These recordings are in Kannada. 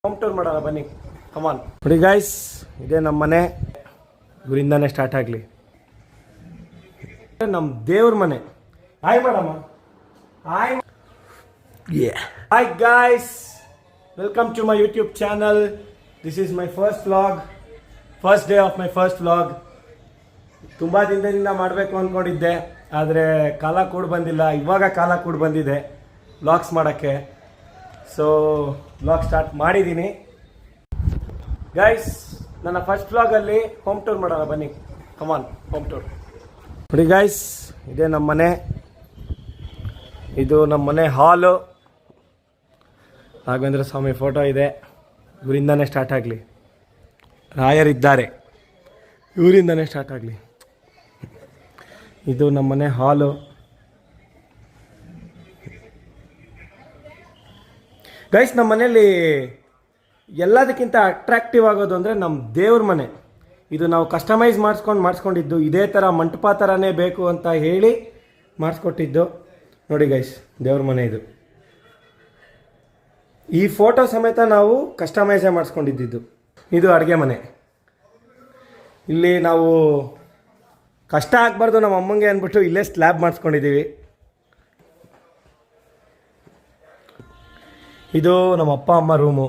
ಹೋಮ್ ಟೂರ್ ಮಾಡೋಣ ಬನ್ನಿ, ಕಮಾನ್. ನೋಡಿ ಗೈಸ್, ಇದೇ ನಮ್ಮ ಮನೆ. ಇವರಿಂದಾನೇ ಸ್ಟಾರ್ಟ್ ಆಗಲಿ. ನಮ್ಮ ದೇವ್ರ ಮನೆ. ಹಾಯ್ ಮಾಡಮ್ಮ. Hi. Hi guys, welcome to my YouTube channel. This is my first vlog, first day of my first vlog. ತುಂಬ ದಿನದಿಂದ ಮಾಡಬೇಕು ಅಂದ್ಕೊಂಡಿದ್ದೆ, ಆದರೆ ಕಾಲ ಕೂಡ ಬಂದಿಲ್ಲ. ಇವಾಗ ಕಾಲ ಕೂಡ ಬಂದಿದೆ ವ್ಲಾಗ್ಸ್ ಮಾಡೋಕ್ಕೆ. ಸೊ ವ್ಲಾಗ್ ಸ್ಟಾರ್ಟ್ ಮಾಡಿದ್ದೀನಿ ಗೈಸ್. ನನ್ನ ಫಸ್ಟ್ ವ್ಲಾಗಲ್ಲಿ ಹೋಮ್ ಟೂರ್ ಮಾಡೋಣ ಬನ್ನಿ, ಕಮಾನ್. Home tour. ನೋಡಿ ಗೈಸ್, ಇದೇ ನಮ್ಮ ಮನೆ. ಇದು ನಮ್ಮ ಮನೆ ಹಾಲು. ರಾಘವೇಂದ್ರ ಸ್ವಾಮಿ ಫೋಟೋ ಇದೆ. ಇವರಿಂದಾನೇ ಸ್ಟಾರ್ಟ್ ಆಗಲಿ. ರಾಯರಿದ್ದಾರೆ, ಇವರಿಂದಾನೇ ಸ್ಟಾರ್ಟ್ ಆಗಲಿ. ಇದು ನಮ್ಮ ಮನೆ ಹಾಲು. ಗೈಸ್, ನಮ್ಮ ಮನೇಲಿ ಎಲ್ಲದಕ್ಕಿಂತ ಅಟ್ರಾಕ್ಟಿವ್ ಆಗೋದು ಅಂದರೆ ನಮ್ಮ ದೇವ್ರ ಮನೆ. ಇದು ನಾವು ಕಸ್ಟಮೈಸ್ ಮಾಡಿಸ್ಕೊಂಡಿದ್ದು. ಇದೇ ಥರ ಮಂಟಪ ಥರನೇ ಬೇಕು ಅಂತ ಹೇಳಿ ಮಾಡಿಸ್ಕೊಟ್ಟಿದ್ದು. ನೋಡಿ ಗೈಸ್, ದೇವ್ರ ಮನೆ ಇದು. ಈ ಫೋಟೋ ಸಮೇತ ನಾವು ಕಸ್ಟಮೈಸೇ ಮಾಡಿಸ್ಕೊಂಡಿದ್ದು. ಇದು ಅಡುಗೆ ಮನೆ. ಇಲ್ಲಿ ನಾವು ಕಷ್ಟ ಆಗಬಾರ್ದು ನಮ್ಮ ಅಮ್ಮಂಗೆ ಅಂದ್ಬಿಟ್ಟು ಇಲ್ಲೇ ಸ್ಲ್ಯಾಬ್ ಮಾಡಿಸ್ಕೊಂಡಿದ್ದೀವಿ. ಇದು ನಮ್ಮ ಅಪ್ಪ ಅಮ್ಮ ರೂಮು.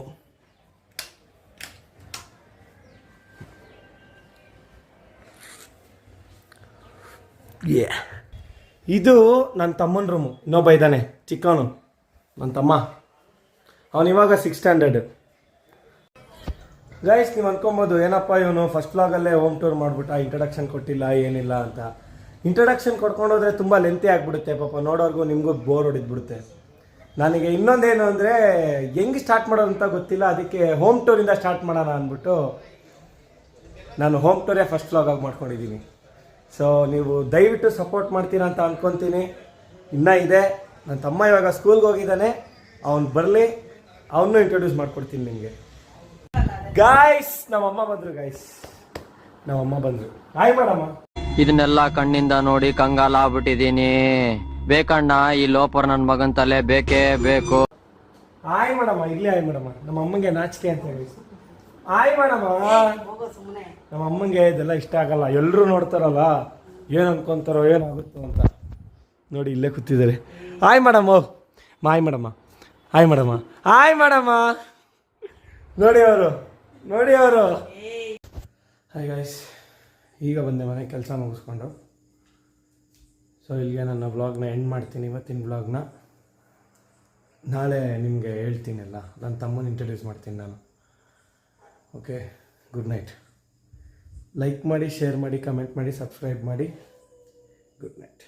ಇದು ನನ್ನ ತಮ್ಮನ ರೂಮು. ಇನ್ನೊಬ್ಬ ಇದ್ದಾನೆ ಚಿಕ್ಕವನು, ನನ್ನ ತಮ್ಮ. ಅವನು ಇವಾಗ 6th ಸ್ಟ್ಯಾಂಡರ್ಡ್. ಗೈಸ್, ನೀವು ಅಂದ್ಕೊಬೋದು ಏನಪ್ಪ ಇವನು ಫಸ್ಟ್ ವ್ಲಾಗಲ್ಲೇ ಹೋಮ್ ಟೂರ್ ಮಾಡಿಬಿಟ್ಟ, ಇಂಟ್ರಡಕ್ಷನ್ ಕೊಟ್ಟಿಲ್ಲ ಏನಿಲ್ಲ ಅಂತ. ಇಂಟ್ರಡಕ್ಷನ್ ಕೊಡ್ಕೊಂಡೋದ್ರೆ ತುಂಬ ಲೆಂತಿ ಆಗಿಬಿಡುತ್ತೆ ಪಾಪ, ನೋಡೋರ್ಗೂ ನಿಮಗೂ ಬೋರ್ ಹೊಡಿದ್ಬಿಡುತ್ತೆ. ನನಗೆ ಇನ್ನೊಂದೇನು ಅಂದರೆ ಹೆಂಗೆ ಸ್ಟಾರ್ಟ್ ಮಾಡೋದು ಅಂತ ಗೊತ್ತಿಲ್ಲ. ಅದಕ್ಕೆ ಹೋಮ್ ಟೂರಿಂದ ಸ್ಟಾರ್ಟ್ ಮಾಡೋಣ ಅಂದ್ಬಿಟ್ಟು ನಾನು ಹೋಮ್ ಟೂರೇ ಫಸ್ಟ್ ವ್ಲಾಗಾಗಿ ಮಾಡ್ಕೊಂಡಿದ್ದೀನಿ. ಸೊ ನೀವು ದಯವಿಟ್ಟು ಸಪೋರ್ಟ್ ಮಾಡ್ತೀರಾ ಅಂತ ಅಂದ್ಕೊತೀನಿ. ಇನ್ನೂ ಇದೆ, ನನ್ನ ತಮ್ಮ ಇವಾಗ ಸ್ಕೂಲ್ಗೆ ಹೋಗಿದ್ದಾನೆ, ಅವ್ನು ಬರಲಿ, ಅವನ್ನೂ ಇಂಟ್ರೊಡ್ಯೂಸ್ ಮಾಡ್ಕೊಡ್ತೀನಿ ನಿಮಗೆ. ಗಾಯ್ಸ್, ನಮ್ಮಮ್ಮ ಬಂದರು. ಗಾಯ್ಸ್, ನಮ್ಮಮ್ಮ ಬಂದರು. ಹಾಯ್ ಮಾಡಮ್ಮ. ಇದನ್ನೆಲ್ಲ ಕಣ್ಣಿಂದ ನೋಡಿ ಕಂಗಾಲ ಆಗ್ಬಿಟ್ಟಿದೀನಿ. ಬೇಕಣ್ಣ, ಈ ಲೋಪರ್ ನನ್ನ ಮಗನ್ ತಲೆ ಬೇಕೇ ಬೇಕು. ಹಾಯ್ ಮಾಡಮ್ಮ. ಇರ್ಲಿ, ಹಾಯ್ ಮಾಡಮ್ಮ. ನಮ್ಮ ಅಮ್ಮಂಗೆ ನಾಚಿಕೆ ಅಂತ ಹೇಳಿ ಹಾಯ್ ಮಾಡಮ್ಮ. ನಮ್ಮ ಅಮ್ಮಂಗೆ ಇದೆಲ್ಲ ಇಷ್ಟ ಆಗಲ್ಲ. ಎಲ್ಲರೂ ನೋಡ್ತಾರಲ್ಲ, ಏನು ಅನ್ಕೊಂತಾರೋ ಏನಾಗುತ್ತೋ ಅಂತ. ನೋಡಿ ಇಲ್ಲೇ ಕೂತಿದ್ದಾರೆ. ಹಾಯ್ ಮಾಡಮ್ಮ. ಹಾಯ್ ಮಾಡಮ್ಮ. ಹಾಯ್ ಮಾಡಮ್ಮ. ಹಾಯ್ ಮಾಡಮ್ಮ. ನೋಡಿ ಅವರು, ನೋಡಿ ಅವರು. ಹಾಯ್ ಗಾಯ್ಸ್, ಈಗ ಬಂದೆ ಮನೆ ಕೆಲಸ ಮುಗಿಸ್ಕೊಂಡು. ಸೊ ಇಲ್ಲಿಗೆ ನನ್ನ ವ್ಲಾಗ್ನ ಎಂಡ್ ಮಾಡ್ತೀನಿ. ಇವತ್ತಿನ ವ್ಲಾಗ್ನ ನಾಳೆ ನಿಮಗೆ ಹೇಳ್ತೀನಲ್ಲ, ನನ್ನ ತಮ್ಮನ ಇಂಟ್ರೊಡ್ಯೂಸ್ ಮಾಡ್ತೀನಿ ನಾನು. Okay, good night. ಲೈಕ್ ಮಾಡಿ, ಶೇರ್ ಮಾಡಿ, ಕಮೆಂಟ್ ಮಾಡಿ, ಸಬ್ಸ್ಕ್ರೈಬ್ ಮಾಡಿ. Good night.